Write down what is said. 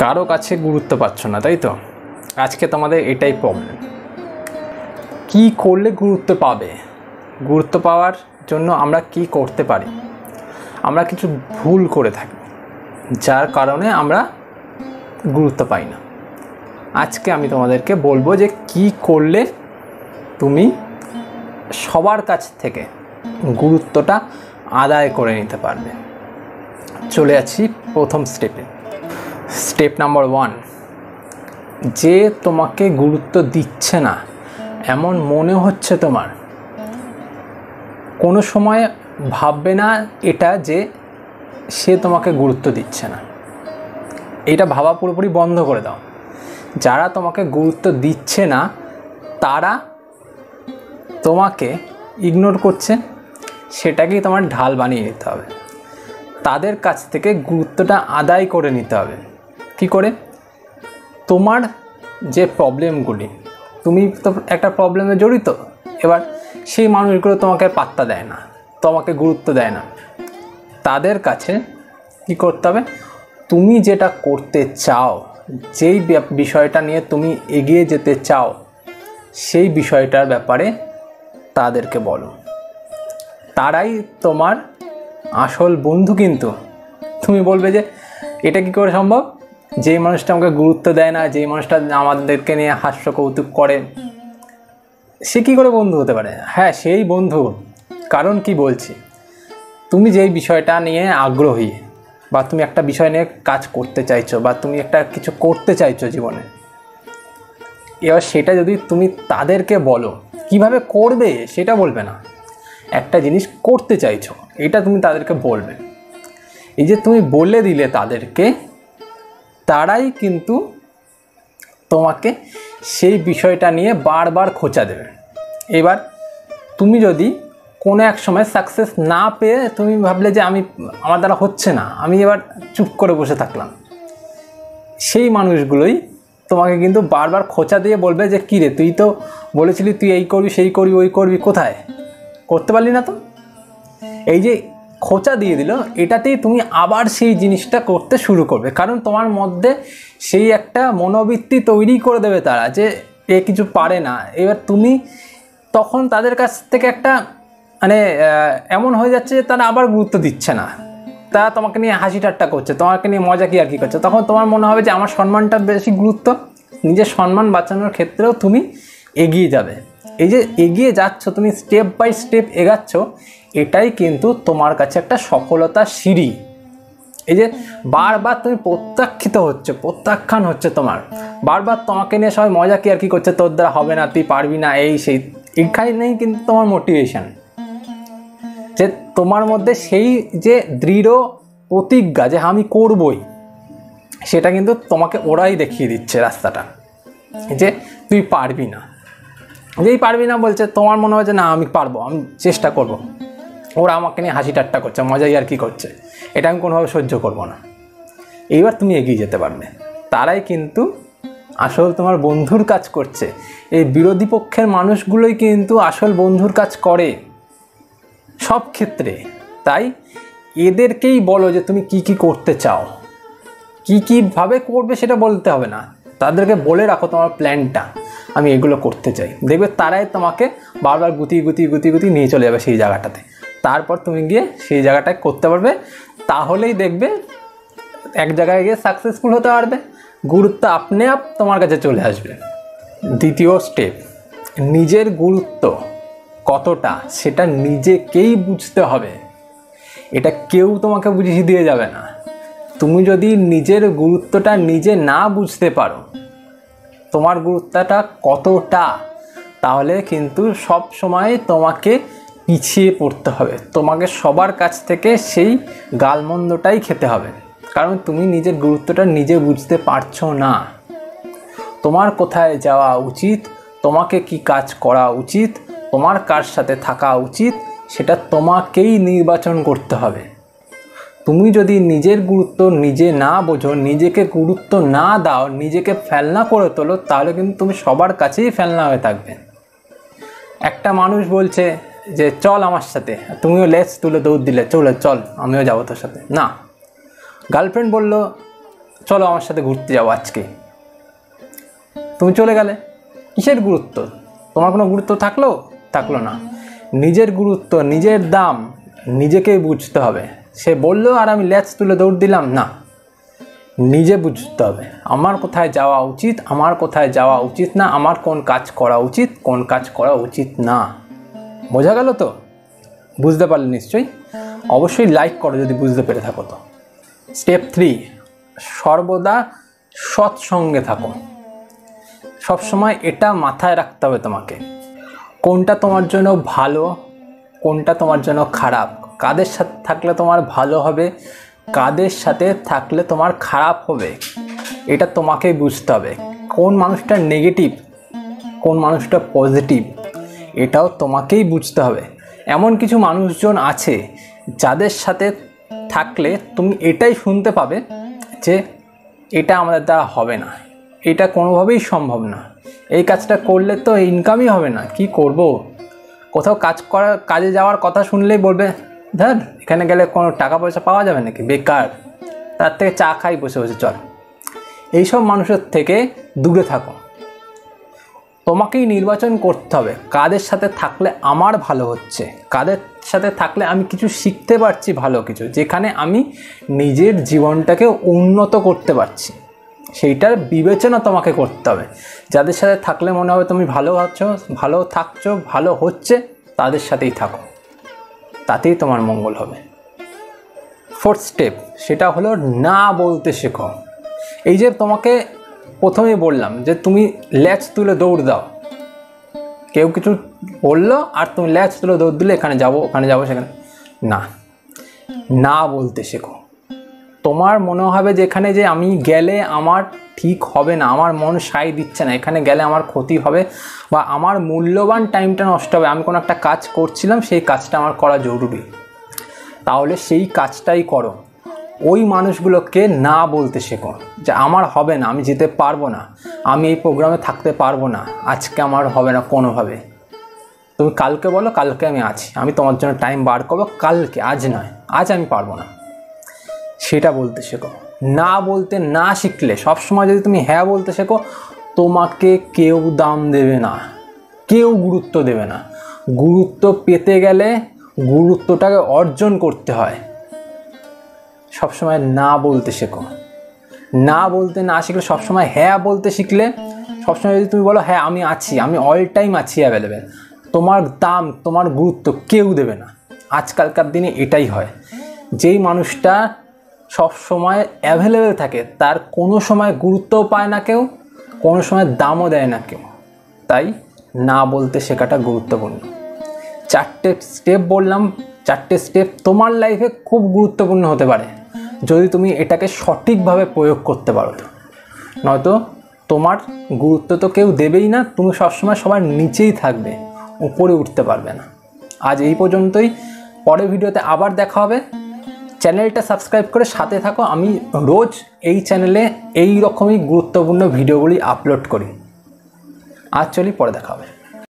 কারো কাছে গুরুত্ব পাচ্ছ না, তাই তো? আজকে তোমাদের এটাই প্রবলেম। কি করলে গুরুত্ব পাবে? গুরুত্ব পাওয়ার জন্য আমরা কি করতে পারি? আমরা কিছু ভুল করে থাকি, যার কারণে আমরা গুরুত্ব পাই না। আজকে আমি তোমাদেরকে বলবো যে কি করলে তুমি সবার কাছ থেকে গুরুত্বটা আদায় করে নিতে পারবে। চলে যাচ্ছি প্রথম স্টেপে। স্টেপ নাম্বার 1, যে তোমাকে গুরুত্ব দিচ্ছে না এমন মনে হচ্ছে তোমার, কোনো সময় ভাববে না এটা যে সে তোমাকে গুরুত্ব দিচ্ছে না। এটা ভাবা পুরোপুরি বন্ধ করে দাও। যারা তোমাকে গুরুত্ব দিচ্ছে না তারা তোমাকে ইগনোর করছে, সেটাকেই তোমার ঢাল বানিয়ে নিতে হবে। তাদের কাছ থেকে গুরুত্বটা আদায় করে নিতে হবে। কি করে? তোমার যে প্রবলেমগুলি, তুমি তো একটা প্রবলেমে জড়িত, এবার সেই মানুষগুলো তোমাকে পাত্তা দেয় না, তোমাকে গুরুত্ব দেয় না। তাদের কাছে কি করতে হবে? তুমি যেটা করতে চাও, যেই বিষয়টা নিয়ে তুমি এগিয়ে যেতে চাও, সেই বিষয়টার ব্যাপারে তাদেরকে বলো। তারাই তোমার আসল বন্ধু। কিন্তু তুমি বলবে যে এটা কি করে সম্ভব? যেই মানুষটা আমাকে গুরুত্ব দেয় না, যেই মানুষটা আমাদেরকে নিয়ে হাস্য কৌতুক করে, সে কী করে বন্ধু হতে পারে? হ্যাঁ, সেই বন্ধু। কারণ কি বলছি, তুমি যেই বিষয়টা নিয়ে আগ্রহী, বা তুমি একটা বিষয় নিয়ে কাজ করতে চাইছো, বা তুমি একটা কিছু করতে চাইছো জীবনে, এবার সেটা যদি তুমি তাদেরকে বলো, কিভাবে করবে সেটা বলবে না, একটা জিনিস করতে চাইছো এটা তুমি তাদেরকে বলবে। এই যে তুমি বলে দিলে তাদেরকে, তারাই কিন্তু তোমাকে সেই বিষয়টা নিয়ে বারবার খোঁচা দেবে। এবার তুমি যদি কোনো এক সময় সাকসেস না পেয়ে তুমি ভাবলে যে আমার দ্বারা হচ্ছে না, আমি এবার চুপ করে বসে থাকলাম, সেই মানুষগুলোই তোমাকে কিন্তু বারবার খোঁচা দিয়ে বলবে যে কী রে, তুই তো বলেছিলি তুই এই করবি, সেই করবি, ওই করবি, কোথায় করতে পারলি না তো? এই যে খোঁচা দিয়ে দিল, এটাতেই তুমি আবার সেই জিনিসটা করতে শুরু করবে। কারণ তোমার মধ্যে সেই একটা মনোবৃত্তি তৈরি করে দেবে তারা, যে এ কিছু পারে না। এবার তুমি তখন তাদের কাছ থেকে একটা এমন হয়ে যাচ্ছে যে তারা আবার গুরুত্ব দিচ্ছে না, তারা তোমাকে নিয়ে হাসি ঠাট্টা করছে, তোমাকে নিয়ে মজা কি আর কি করছে। তখন তোমার মনে হবে যে আমার সম্মানটা বেশি গুরুত্ব, নিজের সম্মান বাঁচানোর ক্ষেত্রেও তুমি এগিয়ে যাবে। এই যে এগিয়ে যাচ্ছ, তুমি স্টেপ বাই স্টেপ এগাচ্ছ, এটাই কিন্তু তোমার কাছে একটা সফলতার সিঁড়ি। এই যে বারবার তুমি প্রত্যাখ্যান হচ্ছে তোমার, বারবার তোমাকে নিয়ে সবাই মজা কি আর কি করছে, তোর দ্বারা হবে না, তুই পারবি না, এই সেই, এখানেই কিন্তু তোমার মোটিভেশন, যে তোমার মধ্যে সেই যে দৃঢ় প্রতিজ্ঞা যে আমি করবই, সেটা কিন্তু তোমাকে ওরাই দেখিয়ে দিচ্ছে রাস্তাটা, যে তুই পারবি না। যেই পারবি না বলছে, তোমার মনে হয় যে না আমি পারবো, আমি চেষ্টা করব, ওরা আমাকে নিয়ে হাসি ঠাট্টা করছে, মজাই আর কি করছে, এটা আমি কোনোভাবে সহ্য করব না। এইবার তুমি এগিয়ে যেতে পারবে। তারাই কিন্তু আসল তোমার বন্ধুর কাজ করছে। এই বিরোধী পক্ষের মানুষগুলোই কিন্তু আসল বন্ধুর কাজ করে সব ক্ষেত্রে। তাই এদেরকেই বলো যে তুমি কি কি করতে চাও, কীভাবে করবে সেটা বলতে হবে না, তাদেরকে বলে রাখো তোমার প্ল্যানটা, আমি এগুলো করতে চাই। দেখবে তারাই তোমাকে বারবার গুতি নিয়ে চলে যাবে সেই জায়গাটাতে। তারপর তুমি গিয়ে সেই জায়গাটায় করতে পারবে। তাহলেই দেখবে এক জায়গায় গিয়ে সাকসেসফুল হতে পারবে, গুরুত্ব আপনি আপ তোমার কাছে চলে আসবে। দ্বিতীয় স্টেপ, নিজের গুরুত্ব কতটা সেটা নিজেকেই বুঝতে হবে। এটা কেউ তোমাকে বুঝিয়ে দিয়ে যাবে না। তুমি যদি নিজের গুরুত্বটা নিজে না বুঝতে পারো, তোমার গুরুত্বটা কতটা, তাহলে কিন্তু সব সময় তোমাকে পিছিয়ে পড়তে হবে, তোমাকে সবার কাছ থেকে সেই গালমন্দটাই খেতে হবে। কারণ তুমি নিজের গুরুত্বটা নিজে বুঝতে পারছো না। তোমার কোথায় যাওয়া উচিত, তোমাকে কি কাজ করা উচিত, তোমার কার সাথে থাকা উচিত, সেটা তোমাকেই নির্বাচন করতে হবে। তুমি যদি নিজের গুরুত্ব নিজে না বোঝো, নিজেকে গুরুত্ব না দাও, নিজেকে ফেলনা করে তোলো, তাহলে কিন্তু তুমি সবার কাছেই ফেলনা হয়ে থাকবে। একটা মানুষ বলছে যে চল আমার সাথে, তুমিও লেজ তুলে দৌড় দিলে, চল আমিও যাবো তোর সাথে, না। গার্লফ্রেন্ড বলল চলো আমার সাথে ঘুরতে যাবো আজকে, তুমি চলে গেলে। কিসের গুরুত্ব? তোমার কোনো গুরুত্ব থাকলো না। নিজের গুরুত্ব, নিজের দাম নিজেকেই বুঝতে হবে। সে বললো আর আমি ল্যাচ তুলে দৌড় দিলাম না, নিজে বুঝতে হবে আমার কোথায় যাওয়া উচিত, আমার কোথায় যাওয়া উচিত না, আমার কোন কাজ করা উচিত, কোন কাজ করা উচিত না। বোঝা গেল তো? বুঝতে পারলে নিশ্চয়ই। অবশ্যই লাইক করো যদি বুঝতে পেরে থাকো তো। স্টেপ 3, সর্বদা সৎসঙ্গে থাকো। সবসময় এটা মাথায় রাখতে হবে তোমাকে, কোনটা তোমার জন্য ভালো, কোনটা তোমার জন্য খারাপ, কাদের সাথে থাকলে তোমার ভালো হবে, কাদের সাথে থাকলে তোমার খারাপ হবে, এটা তোমাকেই বুঝতে হবে। কোন মানুষটা নেগেটিভ, কোন মানুষটা পজিটিভ, এটাও তোমাকেই বুঝতে হবে। এমন কিছু মানুষজন আছে যাদের সাথে থাকলে তুমি এটাই শুনতে পাবে যে এটা আমাদের দ্বারা হবে না, এটা কোনোভাবেই সম্ভব না, এই কাজটা করলে তো ইনকামই হবে না, কি করব। কোথাও কাজে যাওয়ার কথা শুনলেই বলবে ধর এখানে গেলে কোনো টাকা পয়সা পাওয়া যাবে নাকি, বেকার, তার থেকে চা খাই বসে বসে চল। এইসব মানুষের থেকে দূরে থাকো। তোমাকেই নির্বাচন করতে হবে কাদের সাথে থাকলে আমার ভালো হচ্ছে, কাদের সাথে থাকলে আমি কিছু শিখতে পারছি, ভালো কিছু, যেখানে আমি নিজের জীবনটাকে উন্নত করতে পারছি, সেইটার বিবেচনা তোমাকে করতে হবে। যাদের সাথে থাকলে মনে হবে তুমি ভালো আছো, ভালো থাকছো, ভালো হচ্ছে, তাদের সাথেই থাকো, তাতেই তোমার মঙ্গল হবে। 4th স্টেপ, সেটা হলো না বলতে শেখো। এই যে তোমাকে প্রথমেই বললাম যে তুমি ল্যাচ তুলে দৌড় দাও, কেউ কিছু বললো আর তুমি ল্যাচ তুলে দৌড় দিলে এখানে যাবো ওখানে যাবো সেখানে না, না বলতে শেখো। তোমার মনে হবে যে এখানে যে আমি গেলে আমার ঠিক হবে না, আমার মন সায় দিচ্ছে না, এখানে গেলে আমার ক্ষতি হবে বা আমার মূল্যবান টাইমটা নষ্ট হবে, আমি কোনো একটা কাজ করছিলাম সেই কাজটা আমার করা জরুরি, তাহলে সেই কাজটাই করো। ওই মানুষগুলোকে না বলতে শেখো যে আমার হবে না, আমি যেতে পারবো না, আমি এই প্রোগ্রামে থাকতে পারবো না, আজকে আমার হবে না কোনোভাবে। তুমি কালকে বলো কালকে আমি আছি, আমি তোমার জন্য টাইম বার করবো কালকে, আজ নয়, আজ আমি পারবো না, সেটা বলতে শেখো। না বলতে না শিখলে, সবসময় যদি তুমি হ্যাঁ বলতে শেখো, তোমাকে কেউ দাম দেবে না, কেউ গুরুত্ব দেবে না। গুরুত্ব পেতে গেলে গুরুত্বটাকে অর্জন করতে হয়। সবসময় না বলতে শেখো। না বলতে না শিখলে, সবসময় হ্যাঁ বলতে শিখলে, সবসময় যদি তুমি বলো হ্যাঁ আমি আছি, আমি অল টাইম আছি অ্যাভেলেবেল, তোমার দাম, তোমার গুরুত্ব কেউ দেবে না। আজকালকার দিনে এটাই হয়, যেই মানুষটা সব সময় অ্যাভেলেবেল থাকে তার কোনো সময় গুরুত্বও পায় না কেউ, কোনো সময় দামও দেয় না কেউ। তাই না বলতে শেখাটা গুরুত্বপূর্ণ। 4টে স্টেপ বললাম, 4টে স্টেপ তোমার লাইফে খুব গুরুত্বপূর্ণ হতে পারে যদি তুমি এটাকে সঠিকভাবে প্রয়োগ করতে পারো। নয়তো তোমার গুরুত্ব তো কেউ দেবেই না, তুমি সবসময় সবার নিচেই থাকবে, উপরে উঠতে পারবে না। আজ এই পর্যন্তই, পরের ভিডিওতে আবার দেখা হবে। চ্যানেলটা সাবস্ক্রাইব করে সাথে থাকো, আমি রোজ এই চ্যানেলে এই রকমই গুরুত্বপূর্ণ ভিডিওগুলি আপলোড করি। আজ চলি, পরে দেখা হবে।